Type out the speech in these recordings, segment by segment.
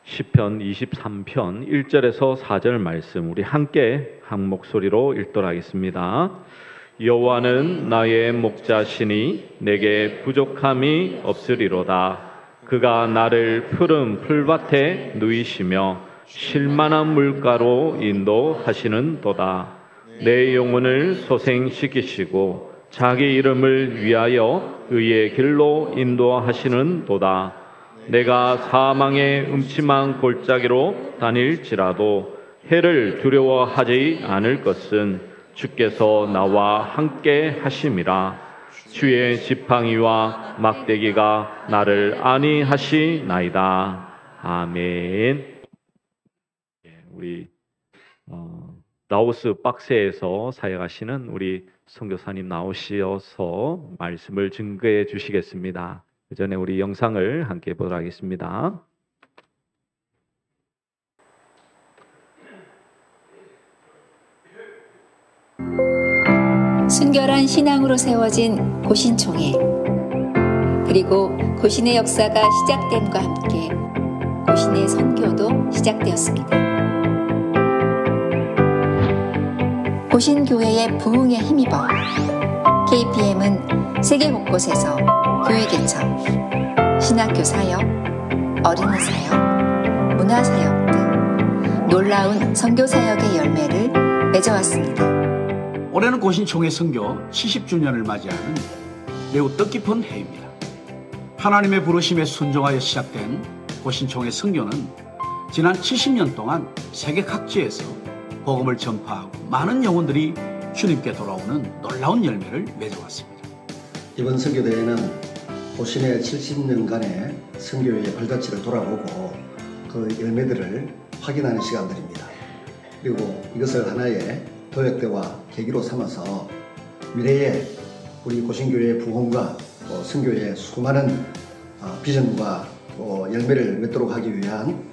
시편 23편 1절에서 4절 말씀 우리 함께 한 목소리로 읽도록 하겠습니다. 여호와는 나의 목자시니 내게 부족함이 없으리로다. 그가 나를 푸른 풀밭에 누이시며 쉴만한 물가로 인도하시는도다. 내 영혼을 소생시키시고 자기 이름을 위하여 의의 길로 인도하시는도다. 내가 사망의 음침한 골짜기로 다닐지라도 해를 두려워하지 않을 것은 주께서 나와 함께 하심이라. 주의 지팡이와 막대기가 나를 안위하시나이다. 아멘. 우리 라오스 박스에서 사역하시는 우리 선교사님 나오셔서 말씀을 증거해 주시겠습니다. 그 전에 우리 영상을 함께 보도록 하겠습니다. 순결한 신앙으로 세워진 고신총회, 그리고 고신의 역사가 시작됨과 함께 고신의 선교도 시작되었습니다. 고신교회의 부흥에 힘입어 KPM은 세계 곳곳에서 교회 개척, 신학교 사역, 어린이 사역, 문화 사역 등 놀라운 선교 사역의 열매를 맺어왔습니다. 올해는 고신총회 선교 70주년을 맞이하는 매우 뜻깊은 해입니다. 하나님의 부르심에 순종하여 시작된 고신총회 선교는 지난 70년 동안 세계 각지에서 복음을 전파하고 많은 영혼들이 주님께 돌아오는 놀라운 열매를 맺어왔습니다. 이번 선교대회는 고신의 70년간의 선교의 발자취를 돌아보고 그 열매들을 확인하는 시간들입니다. 그리고 이것을 하나의 도약대와 계기로 삼아서 미래에 우리 고신교회의 부흥과 선교의 수많은 비전과 열매를 맺도록 하기 위한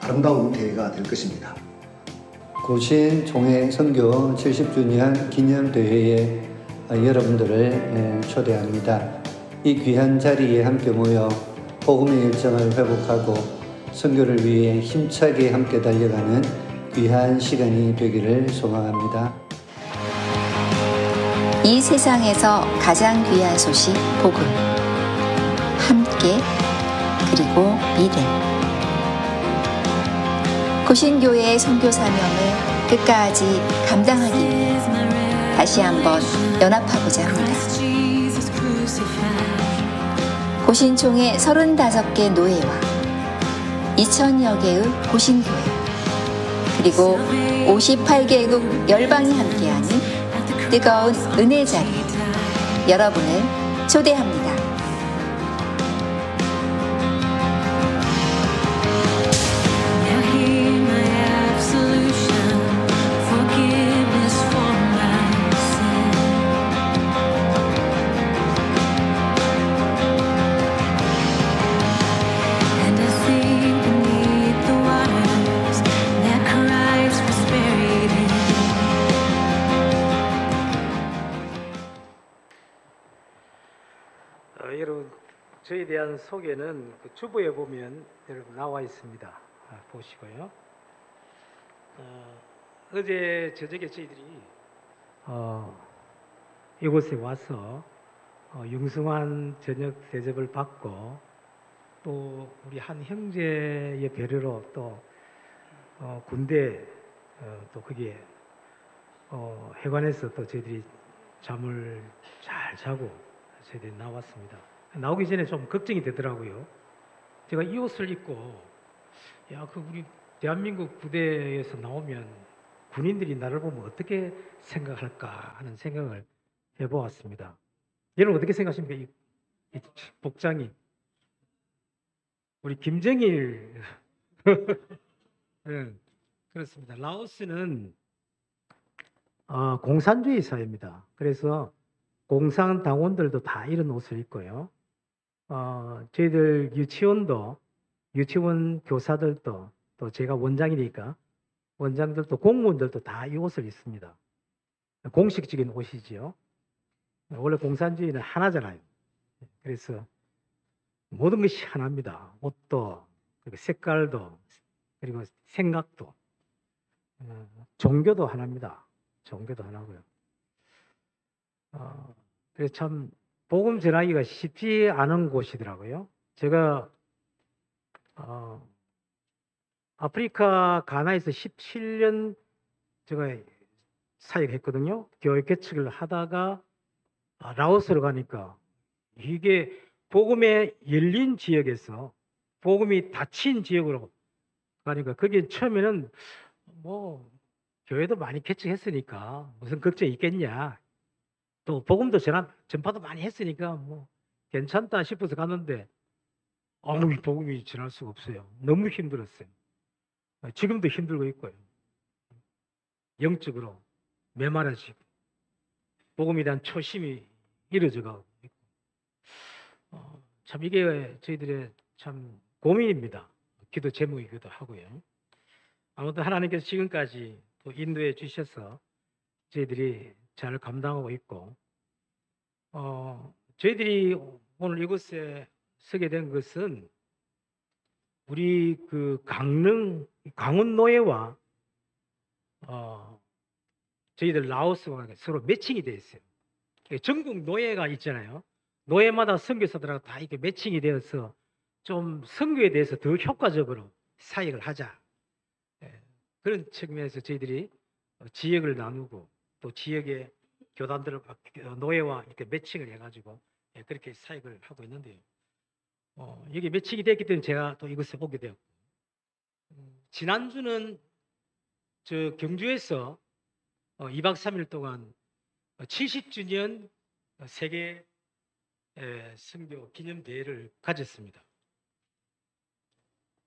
아름다운 대회가 될 것입니다. 고신총회 선교 70주년 기념대회에 여러분들을 초대합니다. 이 귀한 자리에 함께 모여 복음의 열정을 회복하고 선교를 위해 힘차게 함께 달려가는 귀한 시간이 되기를 소망합니다. 이 세상에서 가장 귀한 소식 복음, 함께 그리고 믿음. 고신교회의 선교 사명을 끝까지 감당하기 위해 다시 한번 연합하고자 합니다. 고신총회 35개 노회와 2000여 개의 고신교회, 그리고 58개국 열방이 함께하는 뜨거운 은혜 자리, 여러분을 초대합니다. 여러분, 저에 대한 소개는 그 주보에 보면 여러분 나와 있습니다. 보시고요. 어제 저녁에 저희들이 이곳에 와서 융숭한 저녁 대접을 받고 또 우리 한 형제의 배려로 또 군대 또 거기에 해관에서 또 저희들이 잠을 잘 자고 저희들이 나왔습니다. 나오기 전에 좀 걱정이 되더라고요. 제가 이 옷을 입고 우리 대한민국 부대에서 나오면 군인들이 나를 보면 어떻게 생각할까 하는 생각을 해보았습니다. 여러분 어떻게 생각하십니까? 이 복장이 우리 김정일 네, 그렇습니다. 라오스는 공산주의 사회입니다. 그래서 공산당원들도 다 이런 옷을 입고요. 저희들 유치원 교사들도 또 제가 원장이니까 원장들도 공무원들도 다 이 옷을 입습니다. 공식적인 옷이지요. 원래 공산주의는 하나잖아요. 그래서 모든 것이 하나입니다. 옷도, 그리고 색깔도, 그리고 생각도, 종교도 하나입니다. 종교도 하나고요. 그래서 참 복음 전하기가 쉽지 않은 곳이더라고요. 제가 아프리카 가나에서 17년 제가 사역했거든요. 교회 개척을 하다가 라오스로 가니까 이게 복음의 열린 지역에서 복음이 닫힌 지역으로 가니까 거기 처음에는 뭐 교회도 많이 개척했으니까 무슨 걱정이 있겠냐. 또 복음도 전파도 많이 했으니까 뭐 괜찮다 싶어서 갔는데 아무 복음이 전할 수가 없어요. 너무 힘들었어요. 지금도 힘들고 있고요. 영적으로 메마라지고 복음에 대한 초심이 이루어져 가고 있고 참 이게 저희들의 참 고민입니다. 기도 제목이기도 하고요. 아무튼 하나님께서 지금까지 또 인도해 주셔서 저희들이 잘 감당하고 있고 저희들이 오늘 이곳에 서게 된 것은 우리 그 강원 노예와 저희들 라오스와 서로 매칭이 되어 있어요. 전국 노예가 있잖아요. 노예마다 선교사들하고 다 이렇게 매칭이 되어서 좀 선교에 대해서 더 효과적으로 사역을 하자. 그런 측면에서 저희들이 지역을 나누고 또 지역의 교단들을 노예와 이렇게 매칭을 해가지고 그렇게 사역을 하고 있는데요. 여기 매칭이 됐기 때문에 제가 또 이곳에 오게 되었고 지난주는 저 경주에서 2박 3일 동안 70주년 세계 선교 기념대회를 가졌습니다.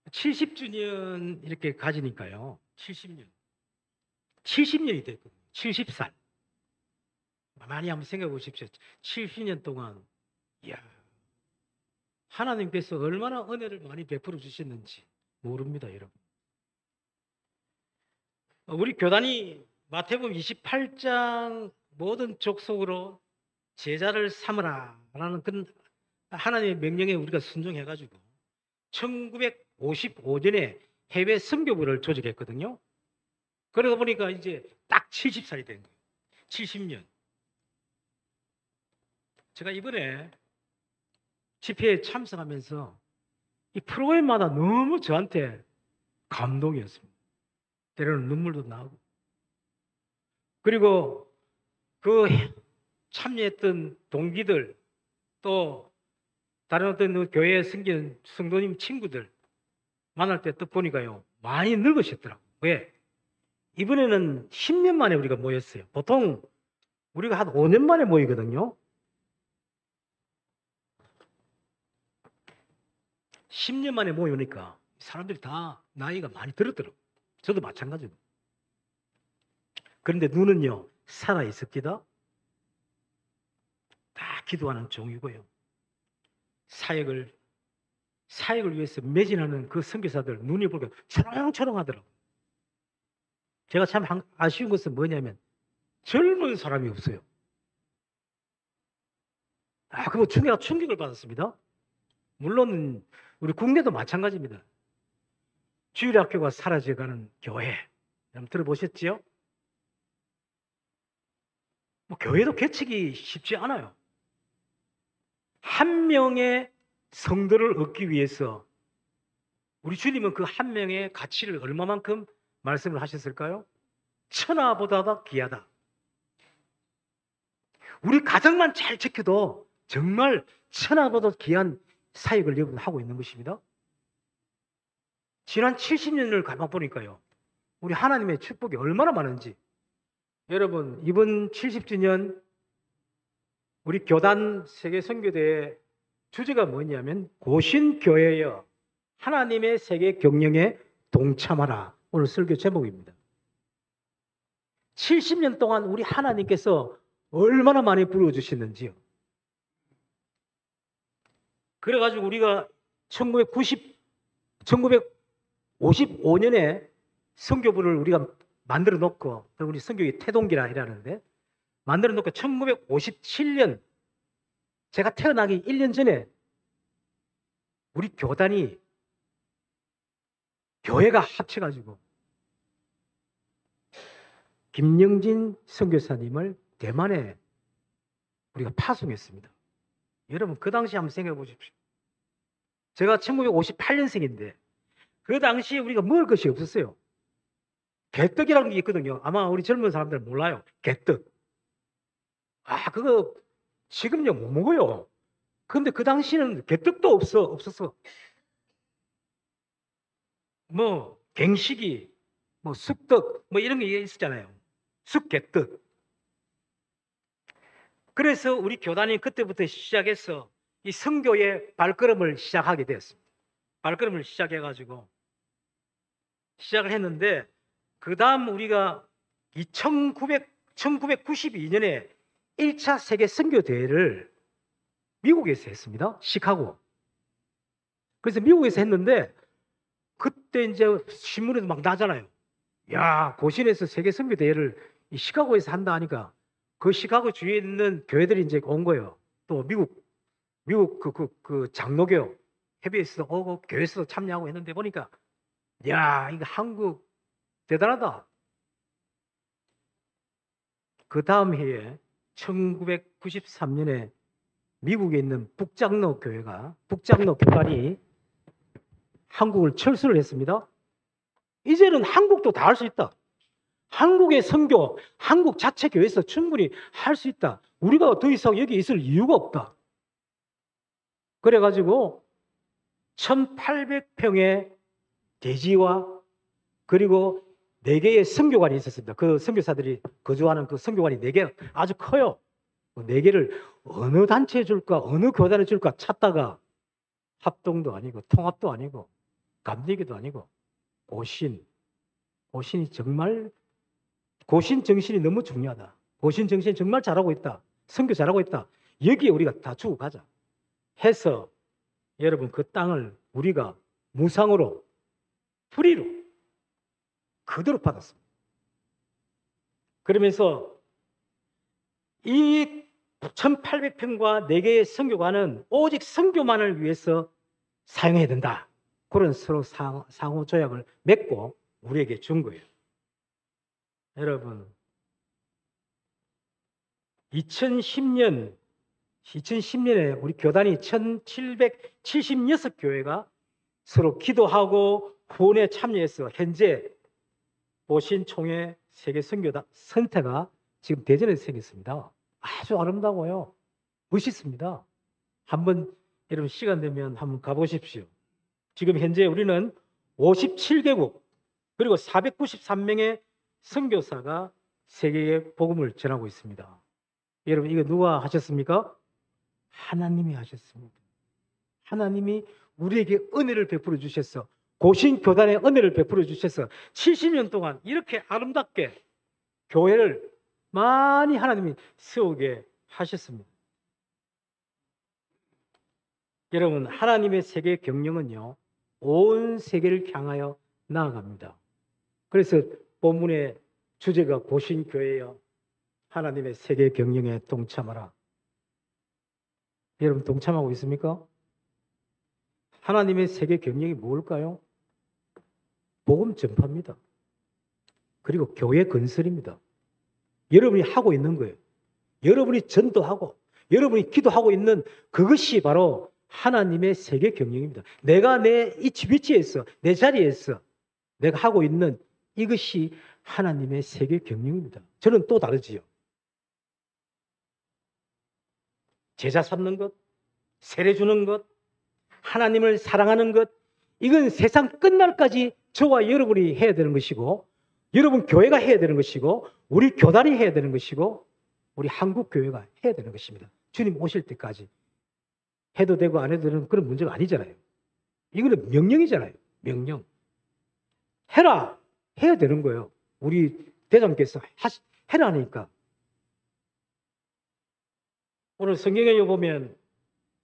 70주년 이렇게 가지니까요. 70년이 됐거든요. 70살. 많이 한번 생각해 보십시오. 70년 동안 이야, 하나님께서 얼마나 은혜를 많이 베풀어 주셨는지 모릅니다, 여러분. 우리 교단이 마태복음 28장 모든 족속으로 제자를 삼으라 라는 그런 하나님의 명령에 우리가 순종해가지고 1955년에 해외 선교부를 조직했거든요. 그러다 보니까 이제 딱 70살이 된 거예요. 70년. 제가 이번에 집회에 참석하면서 이 프로그램마다 너무 저한테 감동이었습니다. 때로는 눈물도 나고. 그리고 그 참여했던 동기들 또 다른 어떤 교회에 섬기는 성도님 친구들 만날 때 또 보니까요 많이 늙으셨더라고요. 왜? 이번에는 10년 만에 우리가 모였어요. 보통 우리가 한 5년 만에 모이거든요. 10년 만에 모이니까 사람들이 다 나이가 많이 들었더라고요. 저도 마찬가지고. 그런데 눈은요 살아있습니다. 다 기도하는 종이고요. 사역을 위해서 매진하는 그 선교사들 눈이 보니까 초롱초롱하더라고요. 제가 참 아쉬운 것은 뭐냐면 젊은 사람이 없어요. 그거 제가 충격을 받았습니다. 물론 우리 국내도 마찬가지입니다. 주일학교가 사라져가는 교회 여러분 들어보셨지요? 뭐 교회도 개척이 쉽지 않아요. 한 명의 성도를 얻기 위해서 우리 주님은 그 한 명의 가치를 얼마만큼 말씀을 하셨을까요? 천하보다 귀하다. 우리 가정만 잘 지켜도 정말 천하보다 귀한 사역을 여러분 하고 있는 것입니다. 지난 70년을 가만보니까요 우리 하나님의 축복이 얼마나 많은지. 여러분 이번 70주년 우리 교단 세계 선교대회 주제가 뭐냐면 고신교회여 하나님의 세계 경영에 동참하라. 오늘 설교 제목입니다. 70년 동안 우리 하나님께서 얼마나 많이 부르주시는지요. 그래가지고 우리가 1955년에 선교부를 우리가 만들어 놓고 우리 선교의 태동기라 이라는데 만들어 놓고 1957년 제가 태어나기 1년 전에 우리 교단이 교회가 합쳐가지고 김영진 선교사님을 대만에 우리가 파송했습니다. 여러분 그 당시 한번 생각해 보십시오. 제가 1958년생인데 그 당시에 우리가 먹을 것이 없었어요. 개떡이라는 게 있거든요. 아마 우리 젊은 사람들은 몰라요. 개떡. 그거 지금요 못 먹어요. 그런데 그 당시에는 개떡도 없었어. 뭐 갱식이, 뭐 쑥떡, 뭐 이런 게 있었잖아요. 쑥개떡. 그래서 우리 교단이 그때부터 시작해서 이 선교의 발걸음을 시작하게 되었습니다. 발걸음을 시작해가지고 시작을 했는데 그 다음 우리가 1992년에 1차 세계 선교 대회를 미국에서 했습니다. 시카고. 그래서 미국에서 했는데 그때 이제 신문에도 막 나잖아요. 야, 고신에서 세계 선교 대회를 이 시카고에서 한다 하니까 그 시카고 주위에 있는 교회들이 이제 온 거예요. 또 미국 그 장로교 협의회에서도 오고 교회에서도 참여하고 했는데 보니까 야, 이거 한국 대단하다. 그 다음 해에 1993년에 미국에 있는 북장로 교단이 한국을 철수를 했습니다. 이제는 한국도 다 할 수 있다. 한국의 선교, 한국 자체 교회에서 충분히 할 수 있다. 우리가 더 이상 여기 있을 이유가 없다. 그래가지고 1800평의 대지와 그리고 4개의 선교관이 있었습니다. 그 선교사들이 거주하는 그 선교관이 4개 아주 커요. 4개를 어느 단체에 줄까, 어느 교단에 줄까 찾다가 합동도 아니고 통합도 아니고 감리교도 아니고 고신이 정말 고신 정신이 너무 중요하다. 고신 정신이 정말 잘하고 있다. 선교 잘하고 있다. 여기에 우리가 다 주고 가자 해서 여러분 그 땅을 우리가 무상으로 프리로 그대로 받았습니다. 그러면서 이 1800평과 4개의 선교관은 오직 선교만을 위해서 사용해야 된다. 그런 서로 상호 조약을 맺고 우리에게 준 거예요. 여러분 2010년에 우리 교단이 1776교회가 서로 기도하고 후원에 참여해서 현재 보신총회 세계선교단 선태가 지금 대전에 생겼습니다. 아주 아름다워요. 멋있습니다. 한번 여러분 시간 되면 한번 가보십시오. 지금 현재 우리는 57개국 그리고 493명의 선교사가 세계에 복음을 전하고 있습니다. 여러분 이거 누가 하셨습니까? 하나님이 하셨습니다. 하나님이 우리에게 은혜를 베풀어 주셔서 고신교단의 은혜를 베풀어 주셔서 70년 동안 이렇게 아름답게 교회를 많이 하나님이 세우게 하셨습니다. 여러분 하나님의 세계 경영은요 온 세계를 향하여 나아갑니다. 그래서 본문의 주제가 고신교회여 하나님의 세계 경영에 동참하라. 여러분 동참하고 있습니까? 하나님의 세계 경영이 뭘까요? 복음 전파입니다. 그리고 교회 건설입니다. 여러분이 하고 있는 거예요. 여러분이 전도하고 여러분이 기도하고 있는 그것이 바로 하나님의 세계 경영입니다. 내가 내 위치에서 내 자리에서 내가 하고 있는 이것이 하나님의 세계 경영입니다. 저는 또 다르지요. 제자 삼는 것, 세례 주는 것, 하나님을 사랑하는 것, 이건 세상 끝날까지 저와 여러분이 해야 되는 것이고 여러분 교회가 해야 되는 것이고 우리 교단이 해야 되는 것이고 우리 한국 교회가 해야 되는 것입니다. 주님 오실 때까지 해도 되고 안 해도 되는 그런 문제가 아니잖아요. 이거는 명령이잖아요. 명령. 해라. 해야 되는 거예요. 우리 대장께서 해라 하니까. 오늘 성경에 보면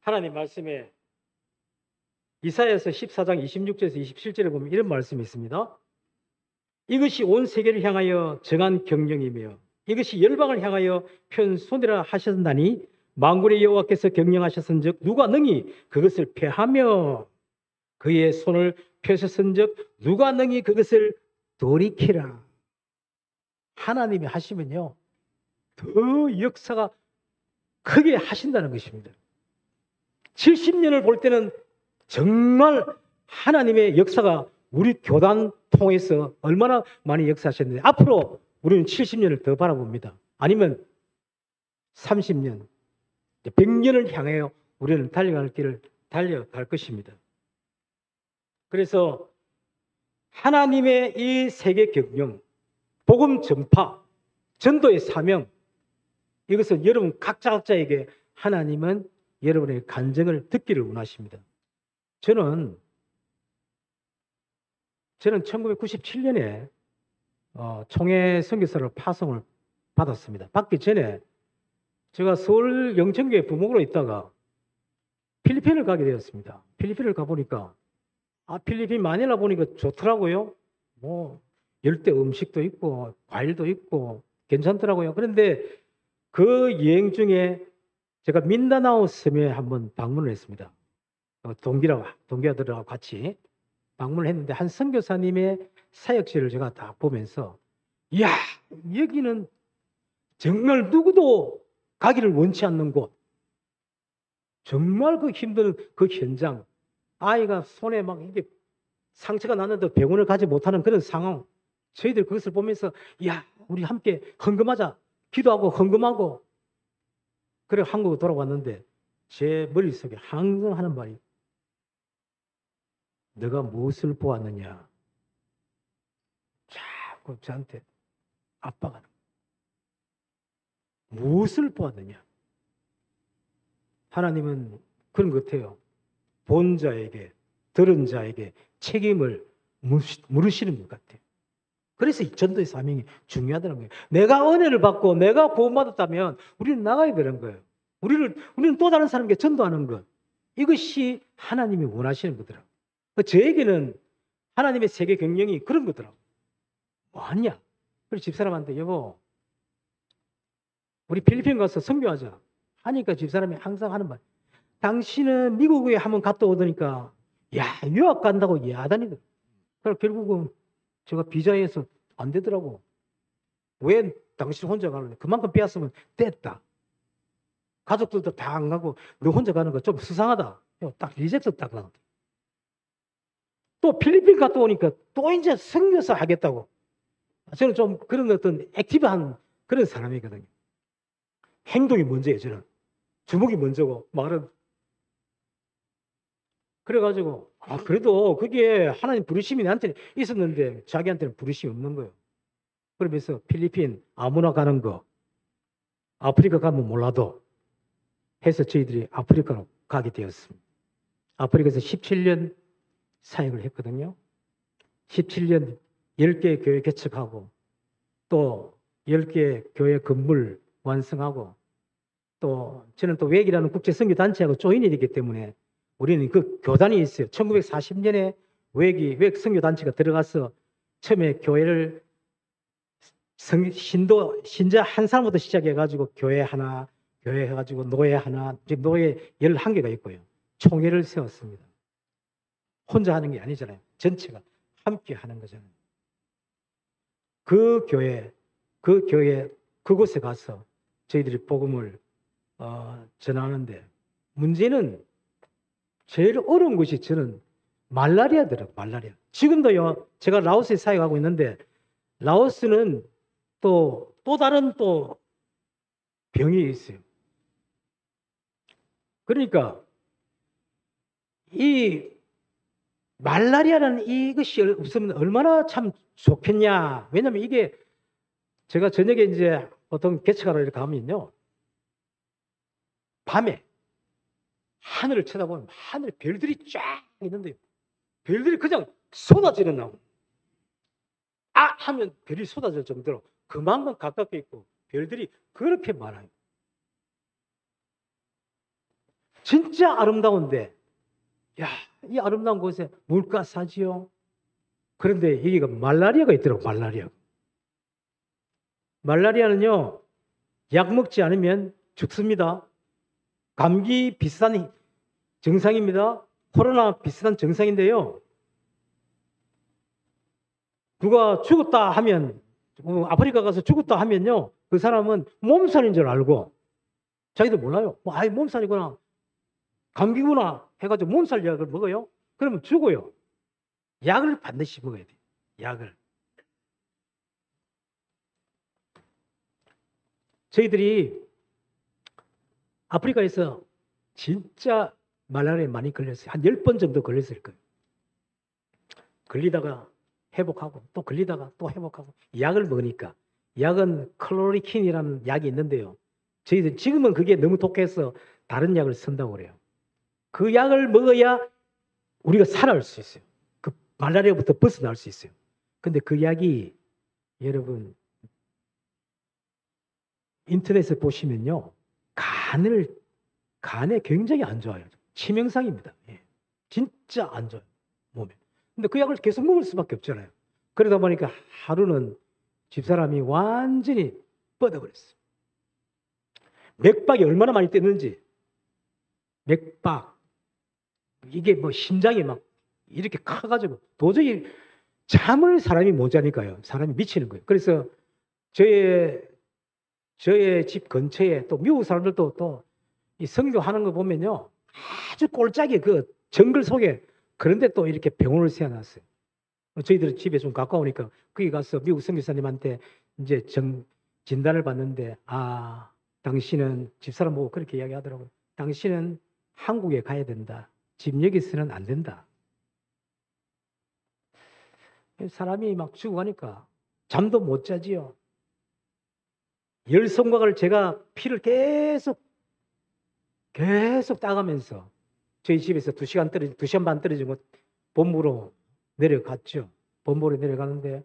하나님 말씀에 이사야서 14장 26절에서 27절에 보면 이런 말씀이 있습니다. 이것이 온 세계를 향하여 정한 경영이며 이것이 열방을 향하여 편손이라 하셨나니 만군의 여호와께서 경영하셨은즉 누가 능히 그것을 패하며 그의 손을 펴셨은즉 누가 능히 그것을 돌이키라. 하나님이 하시면요 더 역사가 크게 하신다는 것입니다. 70년을 볼 때는 정말 하나님의 역사가 우리 교단 통해서 얼마나 많이 역사하셨는데, 앞으로 우리는 70년을 더 바라봅니다. 아니면 30년, 100년을 향하여 우리는 달려갈 길을 달려갈 것입니다. 그래서 하나님의 이 세계 경영, 복음 전파, 전도의 사명, 이것은 여러분 각자에게 하나님은 여러분의 간증을 듣기를 원하십니다. 저는 1997년에 총회 선교사로 파송을 받았습니다. 받기 전에 제가 서울 영천교회 부목으로 있다가 필리핀을 가게 되었습니다. 필리핀을 가보니까 필리핀 마닐라 보니까 좋더라고요. 뭐 열대 음식도 있고 과일도 있고 괜찮더라고요. 그런데 그 여행 중에 제가 민다나오 섬에 한번 방문을 했습니다. 동기들하고 같이 방문을 했는데 한 선교사님의 사역실을 제가 딱 보면서, 이야, 여기는 정말 누구도 가기를 원치 않는 곳, 정말 그 힘든 그 현장, 아이가 손에 막 이게 상처가 났는데 병원을 가지 못하는 그런 상황, 저희들 그것을 보면서 야, 우리 함께 헌금하자, 기도하고 헌금하고. 그래 한국으로 돌아왔는데 제 머릿속에 항상 하는 말이, 너가 무엇을 보았느냐, 자꾸 저한테 압박하는 거예요. 무엇을 보았느냐. 하나님은 그런 것 같아요. 본 자에게, 들은 자에게 책임을 물으시는 것 같아요. 그래서 이 전도의 사명이 중요하다는 거예요. 내가 은혜를 받고 내가 구원받았다면 우리는 나가야 되는 거예요. 우리는 또 다른 사람에게 전도하는 것, 이것이 하나님이 원하시는 거더라고요. 저에게는 하나님의 세계 경영이 그런 거더라고요. 뭐하냐? 그래서 집사람한테, 여보, 우리 필리핀 가서 선교하자 하니까 집사람이 항상 하는 말, 당신은 미국에 한번 갔다 오더니까 야, 유학 간다고 야단이다. 그래서 결국은 제가 비자에서 안 되더라고. 왜 당신 혼자 가는데? 그만큼 빼앗으면 됐다. 가족들도 다 안 가고 너 혼자 가는 거 좀 수상하다. 딱 리젝트 딱 나왔다. 또 필리핀 갔다 오니까 또 이제 선교사 하겠다고. 저는 좀 그런 어떤 액티브한 그런 사람이거든요. 행동이 먼저예요. 저는 주먹이 먼저고 말은. 그래가지고 그래도 그게 하나님 부르심이 나한테 있었는데 자기한테는 부르심이 없는 거예요. 그러면서 필리핀 아무나 가는 거, 아프리카 가면 몰라도 해서 저희들이 아프리카로 가게 되었습니다. 아프리카에서 17년 사역을 했거든요. 17년 10개의 교회 개척하고 또 10개의 교회 건물 완성하고, 또 저는 또 웩이라는 국제선교단체하고 조인이 되기 때문에 우리는 그 교단이 있어요. 1940년에 웩 선교단체가 들어가서 처음에 교회를 신자 한 사람부터 시작해가지고 교회 하나, 교회 해가지고 노예 하나, 이제 노예 11개가 있고요. 총회를 세웠습니다. 혼자 하는 게 아니잖아요. 전체가 함께 하는 거잖아요. 그 교회, 그곳에 가서 저희들이 복음을 전하는데, 문제는 제일 어려운 것이 저는 말라리아더라고요. 말라리아. 지금도요, 제가 라오스에 사역하고 있는데 라오스는 또 다른 또 병이 있어요. 그러니까 이 말라리아라는 이것이 없으면 얼마나 참 좋겠냐. 왜냐하면 이게 제가 저녁에 이제 보통 개척하러 이렇게 가면요, 밤에 하늘을 쳐다보면 하늘에 별들이 쫙 있는데 별들이 그냥 쏟아지는 나무. 하면 별이 쏟아질 정도로 그만큼 가깝게 있고 별들이 그렇게 많아요. 진짜 아름다운데, 야, 이 아름다운 곳에 물가 사지요. 그런데 여기가 말라리아가 있더라고. 말라리아는요, 약 먹지 않으면 죽습니다. 감기 비슷한 증상입니다. 코로나 비슷한 증상인데요, 누가 죽었다 하면 아프리카 가서 죽었다 하면요, 그 사람은 몸살인 줄 알고 자기도 몰라요. 아이 몸살이구나, 감기구나 해가지고 몸살 약을 먹어요. 그러면 죽어요. 약을 반드시 먹어야 돼요. 약을. 저희들이 아프리카에서 진짜 말라리아에 많이 걸렸어요. 한 10번 정도 걸렸을 거예요. 걸리다가 회복하고 또 걸리다가 또 회복하고. 약을 먹으니까. 약은 클로리킨이라는 약이 있는데요, 저희들 지금은 그게 너무 독해서 다른 약을 쓴다고 그래요. 그 약을 먹어야 우리가 살아올 수 있어요. 그 말라리아부터 벗어날 수 있어요. 근데 그 약이 여러분 인터넷에 보시면요, 간에 굉장히 안 좋아요. 치명상입니다. 예. 진짜 안 좋아요, 몸에. 근데 그 약을 계속 먹을 수밖에 없잖아요. 그러다 보니까 하루는 집사람이 완전히 뻗어버렸어요. 맥박이 얼마나 많이 뛰는지. 맥박. 이게 뭐 심장이 막 이렇게 커가지고 도저히 잠을 사람이 못 자니까요. 사람이 미치는 거예요. 그래서 저의 집 근처에 또 미국 사람들도 또 이 선교하는 거 보면요, 아주 꼴짝이 그 정글 속에 그런데 또 이렇게 병원을 세워놨어요. 저희들 집에 좀 가까우니까 거기 가서 미국 선교사님한테 이제 진단을 받는데, 당신은, 집사람 보고 그렇게 이야기하더라고요. 당신은 한국에 가야 된다. 집 여기서는 안 된다. 사람이 막 죽어가니까 잠도 못 자지요. 열성곽을 제가 피를 계속 따가면서 저희 집에서 2시간 반 떨어지고 본부로 내려갔죠. 본부로 내려가는데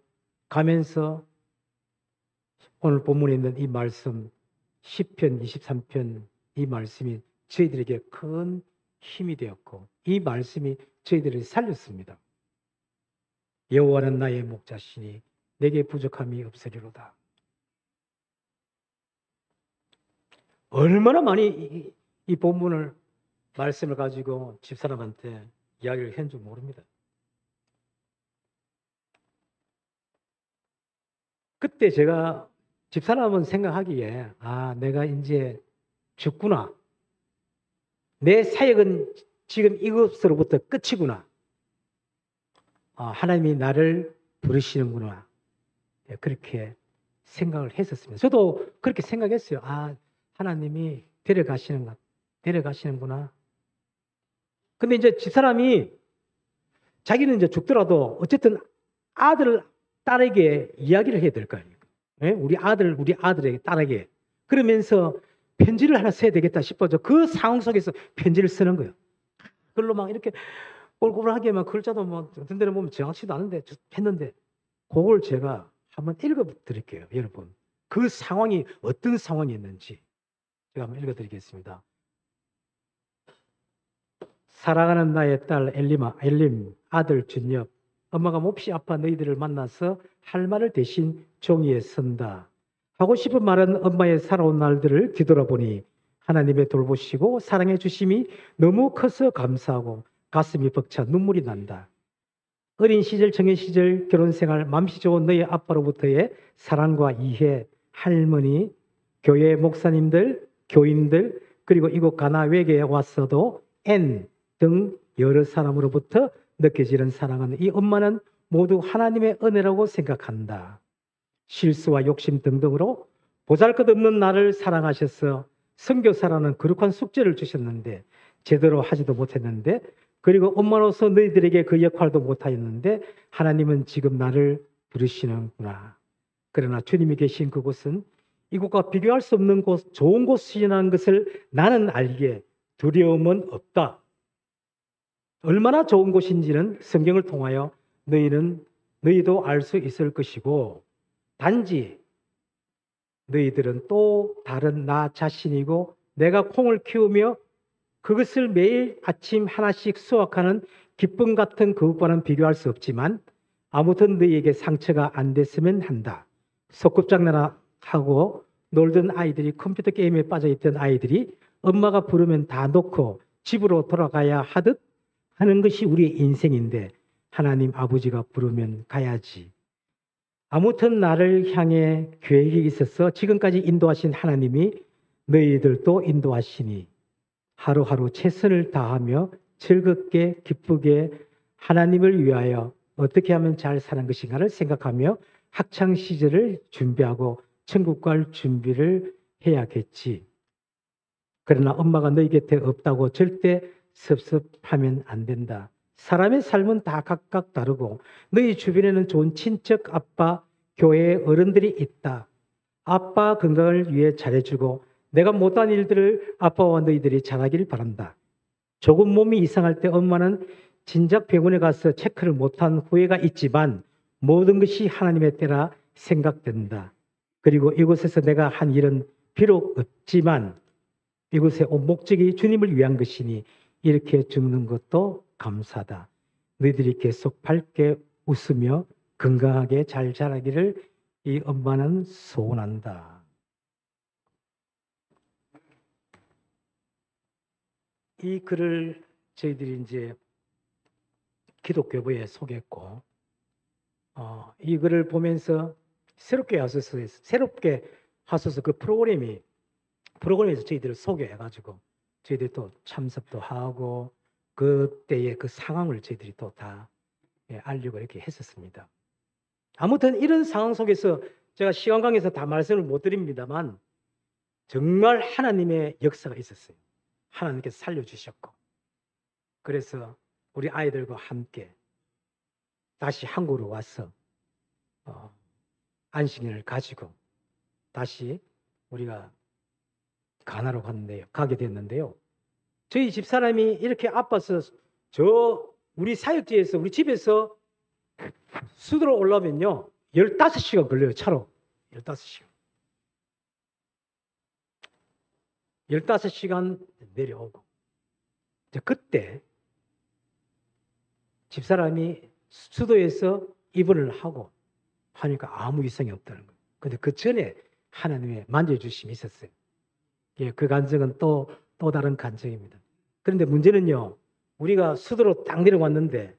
가면서 오늘 본문에 있는 이 말씀 시편 23편 이 말씀이 저희들에게 큰 힘이 되었고 이 말씀이 저희들을 살렸습니다. 여호와는 나의 목자시니 내게 부족함이 없으리로다. 얼마나 많이 이 본문을 말씀을 가지고 집사람한테 이야기를 한 줄 모릅니다. 그때 제가 집사람은 생각하기에 내가 이제 죽구나. 내 사역은 지금 이것으로부터 끝이구나. 하나님이 나를 부르시는구나. 그렇게 생각을 했었습니다. 저도 그렇게 생각했어요. 하나님이 데려가시는구나. 근데 이제 집사람이 자기는 이제 죽더라도 어쨌든 딸에게 이야기를 해야 될 거 아니에요. 네? 우리 아들에게, 딸에게. 그러면서 편지를 하나 써야 되겠다 싶어서 그 상황 속에서 편지를 쓰는 거예요. 그걸로 막 이렇게 꼴꼴하게 막 글자도 뭐 어떤 데는 보면 정확치도 않은데 했는데 그걸 제가 한번 읽어 드릴게요. 여러분. 그 상황이 어떤 상황이었는지 제가 한번 읽어 드리겠습니다. 사랑하는 나의 딸 엘림 아들 준엽, 엄마가 몹시 아파 너희들을 만나서 할 말을 대신 종이에 쓴다. 하고 싶은 말은 엄마의 살아온 날들을 뒤돌아보니 하나님의 돌보시고 사랑해 주심이 너무 커서 감사하고 가슴이 벅차 눈물이 난다. 어린 시절, 청년 시절, 결혼생활, 맘씨 좋은 너희 아빠로부터의 사랑과 이해, 할머니, 교회 목사님들, 교인들, 그리고 이곳 가나 외계에 왔어도 N 등 여러 사람으로부터 느껴지는 사랑은 이 엄마는 모두 하나님의 은혜라고 생각한다. 실수와 욕심 등등으로 보잘것없는 나를 사랑하셔서 선교사라는 거룩한 숙제를 주셨는데 제대로 하지도 못했는데 그리고 엄마로서 너희들에게 그 역할도 못하였는데 하나님은 지금 나를 부르시는구나. 그러나 주님이 계신 그곳은 이곳과 비교할 수 없는 곳, 좋은 곳이라는 것을 나는 알기에 두려움은 없다. 얼마나 좋은 곳인지는 성경을 통하여 너희도 알 수 있을 것이고 단지 너희들은 또 다른 나 자신이고 내가 콩을 키우며 그것을 매일 아침 하나씩 수확하는 기쁨 같은 그것과는 비교할 수 없지만 아무튼 너희에게 상처가 안 됐으면 한다. 소꿉장난하고 놀던 아이들이 컴퓨터 게임에 빠져있던 아이들이 엄마가 부르면 다 놓고 집으로 돌아가야 하듯 하는 것이 우리의 인생인데 하나님 아버지가 부르면 가야지. 아무튼 나를 향해 계획이 있어서 지금까지 인도하신 하나님이 너희들도 인도하시니 하루하루 최선을 다하며 즐겁게 기쁘게 하나님을 위하여 어떻게 하면 잘 사는 것인가를 생각하며 학창 시절을 준비하고 천국 갈 준비를 해야겠지. 그러나 엄마가 너희 곁에 없다고 절대 섭섭하면 안 된다. 사람의 삶은 다 각각 다르고 너희 주변에는 좋은 친척, 아빠, 교회 어른들이 있다. 아빠 건강을 위해 잘해주고 내가 못한 일들을 아빠와 너희들이 잘하길 바란다. 조금 몸이 이상할 때 엄마는 진작 병원에 가서 체크를 못한 후회가 있지만 모든 것이 하나님의 때라 생각된다. 그리고 이곳에서 내가 한 일은 비록 없지만 이곳에 온 목적이 주님을 위한 것이니 이렇게 죽는 것도 감사다. 너희들이 계속 밝게 웃으며 건강하게 잘 자라기를 이 엄마는 소원한다. 이 글을 저희들이 이제 기독교부에 소개했고, 이 글을 보면서 새롭게 하소서 그 프로그램에서 저희들을 소개해가지고 저희들이 또 참석도 하고 그때의 그 상황을 저희들이 또 다 알리고 이렇게 했었습니다. 아무튼 이런 상황 속에서 제가 시간 관계에서 다 말씀을 못 드립니다만 정말 하나님의 역사가 있었어요. 하나님께서 살려주셨고 그래서 우리 아이들과 함께 다시 한국으로 와서 안식년을 가지고 다시 우리가 가나로 가게 됐는데요. 저희 집사람이 이렇게 아파서 우리 사역지에서 우리 집에서 수도로 올라오면요 15시간 걸려요. 차로 15시간 15시간 내려오고 그때 집사람이 수도에서 입원을 하고 하니까 아무 이상이 없다는 거예요. 근데 그 전에 하나님의 만져주심이 있었어요. 예, 그 간증은 또 다른 간증입니다. 그런데 문제는요, 우리가 수도로 딱 내려왔는데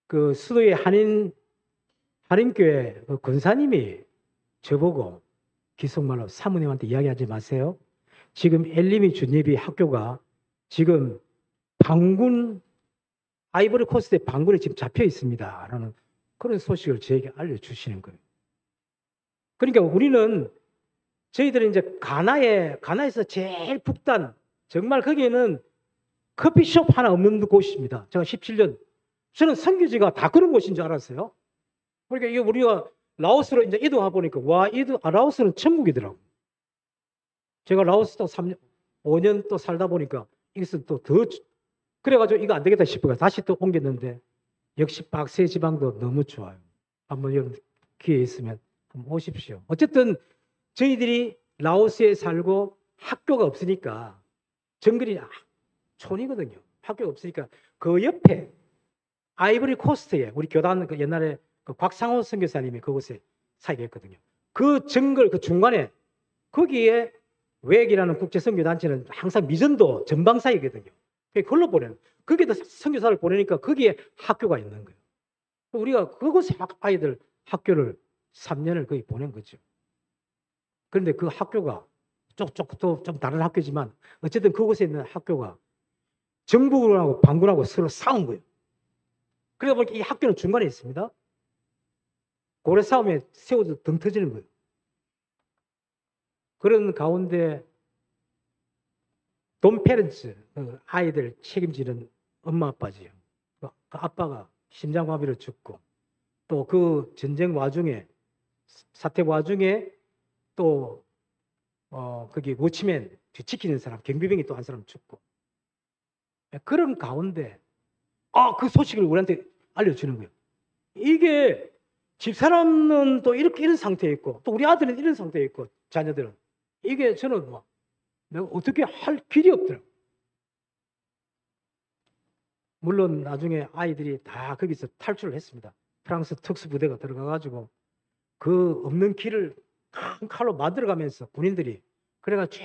그 수도의 한인교회 그 권사님이 저보고 기속말로 사모님한테 이야기하지 마세요. 지금 엘리미 준예비 학교가 지금 아이보리 코스트의 반군에 지금 잡혀 있습니다. 라는 그런 소식을 저에게 알려주시는 거예요. 그러니까 우리는 저희들은 이제 가나에서 제일 북단, 정말 거기에는 커피숍 하나 없는 곳입니다. 제가 17년, 저는 선교지가 다 그런 곳인 줄 알았어요. 그러니까 이게 우리가 라오스로 이제 이동하 보니까, 라오스는 천국이더라고. 제가 라오스 또 5년 또 살다 보니까 이것은 또 더, 그래가지고 이거 안 되겠다 싶어서 다시 또 옮겼는데, 역시 박세 지방도 너무 좋아요. 한번 여러분 기회 있으면 한번 오십시오. 어쨌든 저희들이 라오스에 살고 학교가 없으니까 정글이 촌이거든요. 학교가 없으니까 그 옆에 아이보리 코스트에 우리 교단 그 옛날에 그 곽상호 선교사님이 그곳에 살게 했거든요. 그 정글 그 중간에 거기에 웩이라는 국제선교단체는 항상 미전도 전방사이거든요. 그걸로 보내는 거기에다 선교사를 보내니까 거기에 학교가 있는 거예요. 우리가 그곳에 아이들 학교를 3년을 거의 보낸 거죠. 그런데 그 학교가 또 좀 다른 학교지만 어쨌든 그곳에 있는 학교가 정부군하고 반군하고 서로 싸운 거예요. 그러다 보니까 이 학교는 중간에 있습니다. 고래 싸움에 세워서 등 터지는 거예요. 그런 가운데 돈 페렌츠, 아이들 책임지는 엄마 아빠지요. 그 아빠가 심장마비로 죽고 또 그 전쟁 와중에 사태 와중에 또 거기 워치맨 지키는 사람 경비병이 또 한 사람 죽고 그런 가운데 그 소식을 우리한테 알려주는 거예요. 이게 집사람은 또 이런 상태에 있고 또 우리 아들은 이런 상태에 있고 자녀들은 이게 저는 내가 어떻게 할 길이 없더라고요. 물론 나중에 아이들이 다 거기서 탈출을 했습니다. 프랑스 특수부대가 들어가가지고 그 없는 길을 큰 칼로 만들어가면서 군인들이 그래가지고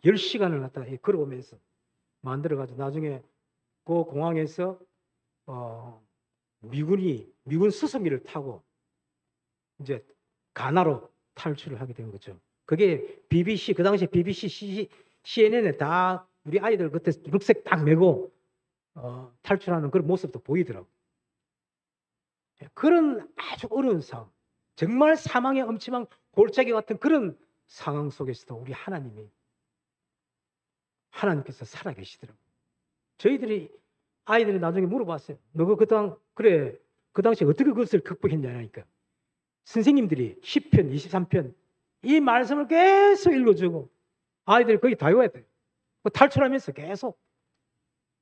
10시간을 갖다가 걸어오면서 만들어가지고 나중에 그 공항에서 미군 수송기를 타고 이제 가나로 탈출을 하게 된 거죠. 그게 BBC, 그 당시에 BBC, CNN에 다 우리 아이들 그때 룩색 딱 메고 탈출하는 그런 모습도 보이더라고요. 그런 아주 어려운 상황, 정말 사망의 엄침한 골짜기 같은 그런 상황 속에서도 우리 하나님께서 살아계시더라고요. 저희들이 아이들이 나중에 물어봤어요. 너가 그 당시에 어떻게 그것을 극복했냐니까. 선생님들이 10편, 23편 이 말씀을 계속 읽어주고 아이들이 거의 다 외워야 돼요. 탈출하면서 계속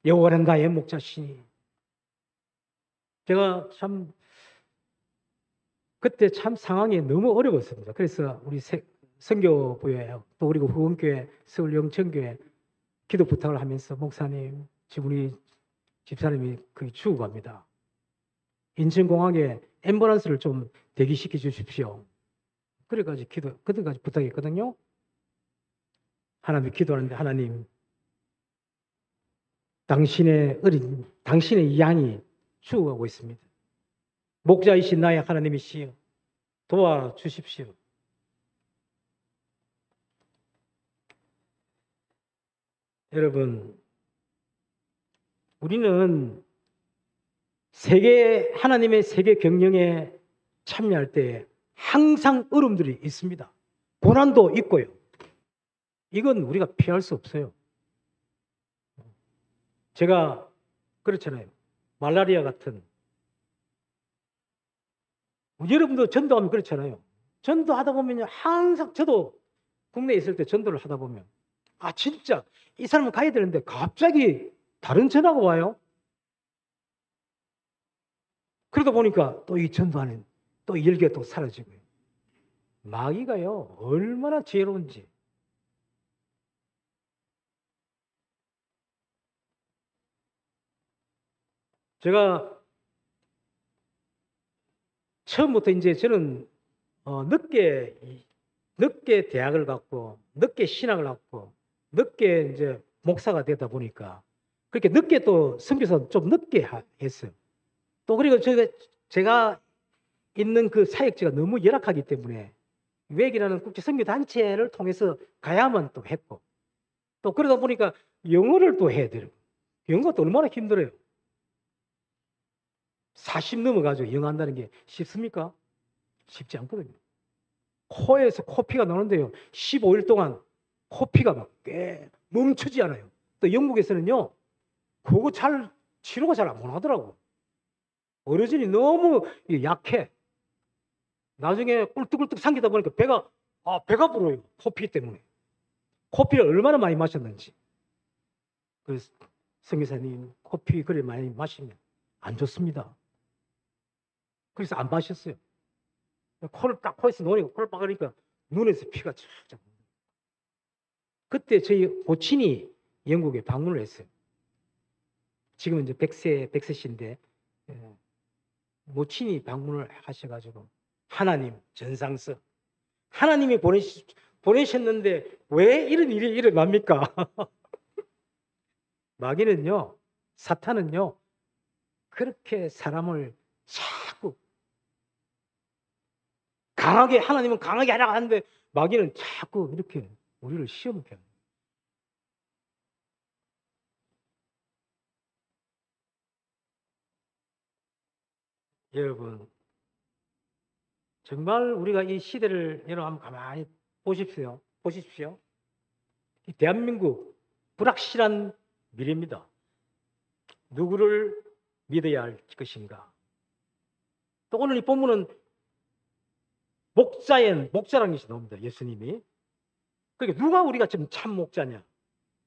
여호와는 나의 목자시니. 제가 참 그때 참 상황이 너무 어려웠습니다. 그래서 우리 선교부에 또 그리고 후원교회, 서울 영천교회 기도 부탁을 하면서 목사님, 지금 우리 집사님이 거의 죽어갑니다. 인천공항에 앰뷸런스를 좀 대기시켜 주십시오. 그때까지 부탁했거든요. 하나님 기도하는데 하나님, 당신의 양이 죽어가고 있습니다. 목자이신 나의 하나님이시여 도와주십시오. 여러분, 우리는 하나님의 세계 경영에 참여할 때 항상 어려움들이 있습니다. 고난도 있고요. 이건 우리가 피할 수 없어요. 제가 그렇잖아요. 말라리아 같은, 여러분도 전도하면 그렇잖아요. 전도하다 보면 항상, 저도 국내에 있을 때 전도를 하다 보면 진짜 이 사람은 가야 되는데 갑자기 다른 전화가 와요. 그러다 보니까 또 이 전도하는 또 이 열기가 또 사라지고요. 마귀가요 얼마나 지혜로운지. 제가 처음부터 이제 저는 늦게 대학을 갔고 늦게 신학을 갔고 늦게 이제 목사가 되다 보니까 그렇게 늦게 또 선교사 좀 늦게 했어요. 또 그리고 제가 있는 그 사역지가 너무 열악하기 때문에 외국이라는 국제 선교 단체를 통해서 가야만 또 했고 또 그러다 보니까 영어를 또 해야 돼요. 영어가 또 얼마나 힘들어요. 40 넘어가지고 영어 한다는 게 쉽습니까? 쉽지 않거든요. 코에서 코피가 나오는데요. 15일 동안 코피가 막 꽤 멈추지 않아요. 또 영국에서는요, 그거 치료가 잘 안 하더라고. 어르신이 너무 약해. 나중에 꿀뚝꿀뚝 삼키다 보니까 배가 불어요. 코피 때문에. 코피를 얼마나 많이 마셨는지. 그래서 선교사님, 코피 그래 많이 마시면 안 좋습니다. 그래서 안 마셨어요. 코에서 노니까 코를 박으니까 눈에서 피가 쫙. 그때 저희 고친이 영국에 방문을 했어요. 지금은 이제 100세신데 모친이 방문을 하셔가지고 하나님 전상서 하나님이 보내셨는데 왜 이런 일이 일어납니까? 마귀는요, 사탄은요, 그렇게 사람을 자꾸 하나님은 강하게 하라고 하는데 마귀는 자꾸 이렇게 우리를 시험케 합니다. 여러분, 정말 우리가 이 시대를 여러분 한번 가만히 보십시오. 이 대한민국 불확실한 미래입니다. 누구를 믿어야 할 것인가? 또 오늘 이 본문은 목자라는 것이 나옵니다. 예수님이. 그러니까 누가 우리가 지금 참 목자냐?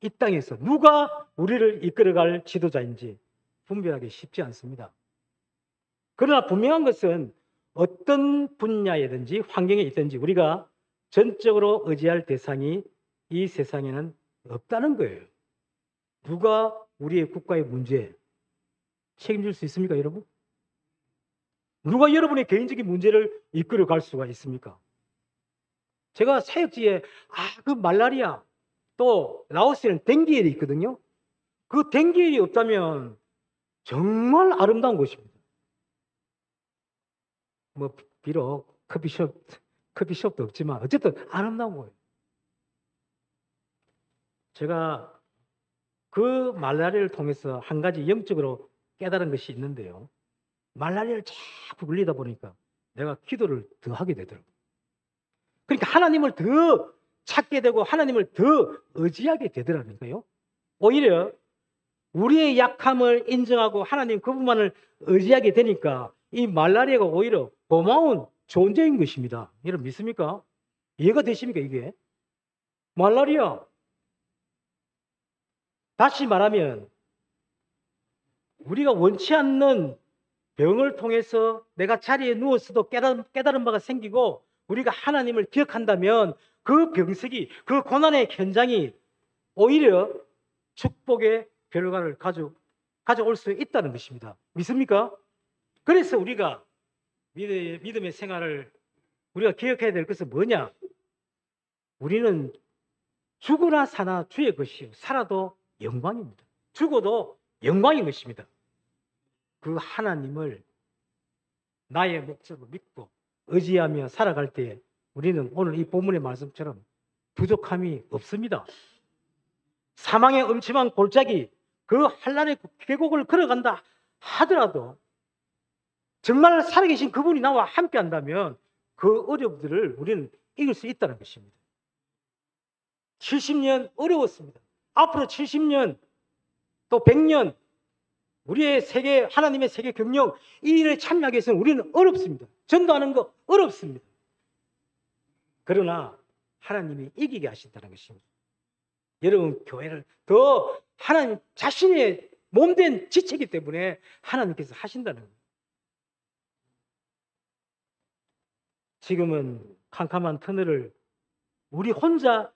이 땅에서 누가 우리를 이끌어갈 지도자인지 분별하기 쉽지 않습니다. 그러나 분명한 것은 어떤 분야에든지 환경에 있든지 우리가 전적으로 의지할 대상이 이 세상에는 없다는 거예요. 누가 우리의 국가의 문제에 책임질 수 있습니까, 여러분? 누가 여러분의 개인적인 문제를 이끌어 갈 수가 있습니까? 제가 사역지에 그 말라리아 또 라오스에는 댕기엘이 있거든요. 그 댕기엘이 없다면 정말 아름다운 곳입니다. 비록 커피숍도 없지만 어쨌든 아름다운 거예요. 제가 그 말라리아를 통해서 한 가지 영적으로 깨달은 것이 있는데요. 말라리아를 자꾸 걸리다 보니까 내가 기도를 더 하게 되더라고요. 그러니까 하나님을 더 찾게 되고 하나님을 더 의지하게 되더라니까요. 오히려 우리의 약함을 인정하고 하나님 그분만을 의지하게 되니까 이 말라리아가 오히려 고마운 존재인 것입니다. 여러분 믿습니까? 이해가 되십니까 이게? 말라리아, 다시 말하면 우리가 원치 않는 병을 통해서 내가 자리에 누웠어도 깨달은 바가 생기고 우리가 하나님을 기억한다면 그 병석이, 그 고난의 현장이 오히려 축복의 결과를 가져올 수 있다는 것입니다. 믿습니까? 그래서 우리가 믿음의 생활을 우리가 기억해야 될 것은 뭐냐? 우리는 죽으나 사나 주의 것이요 살아도 영광입니다. 죽어도 영광인 것입니다. 그 하나님을 나의 목적으로 믿고 의지하며 살아갈 때 우리는 오늘 이 본문의 말씀처럼 부족함이 없습니다. 사망의 음침한 골짜기, 그 한란의 계곡을 걸어간다 하더라도 정말 살아계신 그분이 나와 함께 한다면 그 어려움들을 우리는 이길 수 있다는 것입니다. 70년 어려웠습니다. 앞으로 70년 또 100년 우리의 세계, 하나님의 세계 경영 이 일에 참여하기 위해서는 우리는 어렵습니다. 전도하는 거 어렵습니다. 그러나 하나님이 이기게 하신다는 것입니다. 여러분 교회를 더 하나님 자신의 몸된 지체이기 때문에 하나님께서 하신다는 거예요. 지금은 캄캄한 터널을 우리 혼자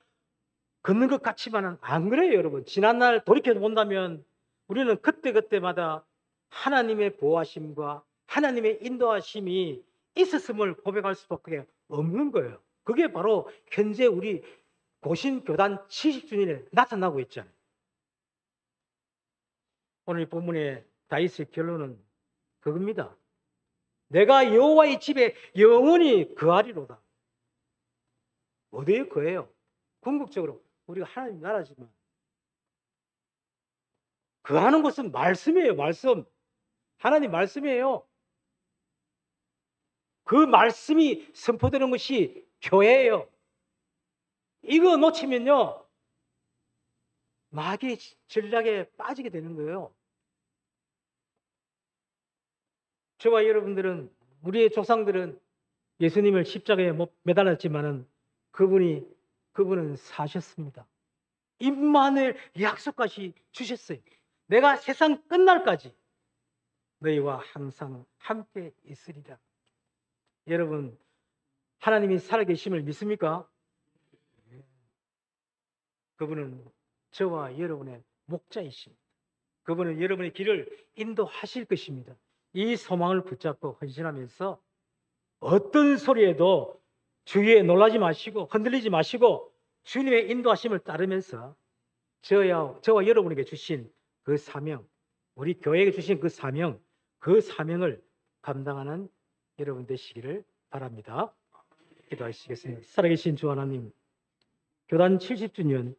걷는 것 같지만은 안 그래요, 여러분. 지난날 돌이켜 본다면 우리는 그때그때마다 하나님의 보호하심과 하나님의 인도하심이 있었음을 고백할 수밖에 없는 거예요. 그게 바로 현재 우리 고신교단 70주년에 나타나고 있잖아요. 오늘 본문의 다윗의 결론은 그겁니다. 내가 여호와의 집에 영원히 거하리로다. 어디에 거해요? 궁극적으로 우리가 하나님 나라지만 거하는 것은 말씀이에요. 말씀. 하나님 말씀이에요. 그 말씀이 선포되는 것이 교회예요. 이거 놓치면요 마귀의 전략에 빠지게 되는 거예요. 저와 여러분들은, 우리의 조상들은 예수님을 십자가에 못 매달렸지만은 그분은 사셨습니다. 임마누엘 약속까지 주셨어요. 내가 세상 끝날까지 너희와 항상 함께 있으리라. 여러분 하나님이 살아계심을 믿습니까? 그분은 저와 여러분의 목자이십니다. 그분은 여러분의 길을 인도하실 것입니다. 이 소망을 붙잡고 헌신하면서 어떤 소리에도 주위에 놀라지 마시고 흔들리지 마시고 주님의 인도하심을 따르면서 저와 여러분에게 주신 그 사명, 우리 교회에게 주신 그 사명을 감당하는 여러분 되시기를 바랍니다. 기도하시겠습니다. 살아계신 주 하나님, 교단 70주년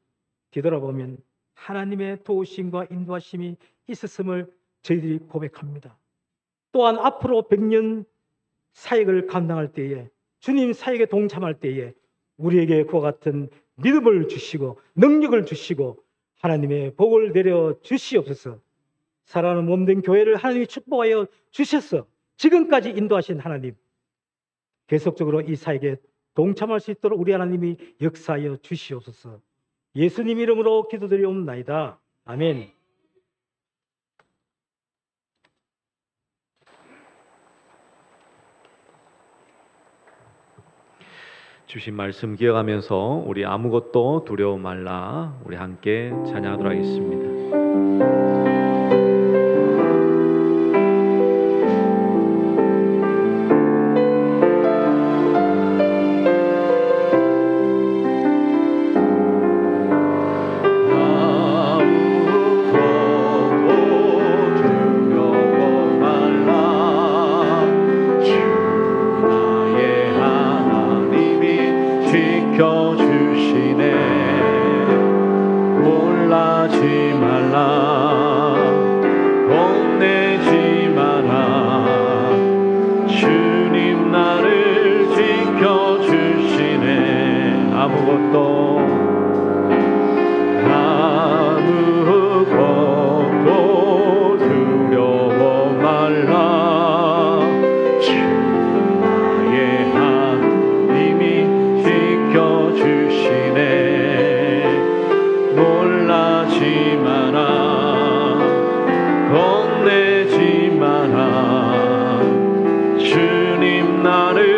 뒤돌아보면 하나님의 도우심과 인도하심이 있었음을 저희들이 고백합니다. 또한 앞으로 100년 사역을 감당할 때에, 주님 사역에 동참할 때에 우리에게 그와 같은 믿음을 주시고 능력을 주시고 하나님의 복을 내려 주시옵소서. 사랑하는 몸된 교회를 하나님이 축복하여 주셔서 지금까지 인도하신 하나님, 계속적으로 이 사역에 동참할 수 있도록 우리 하나님이 역사하여 주시옵소서. 예수님 이름으로 기도드리옵나이다. 아멘. 주신 말씀 기억하면서 우리 아무것도 두려워 말라, 우리 함께 찬양하도록 하겠습니다. 주 나의 나를 지켜주시네. 아무것도 두려워 말라. 주 나의 하나님이 지켜주시네. 놀라지 마라, 겁내지 마라. 주님 나를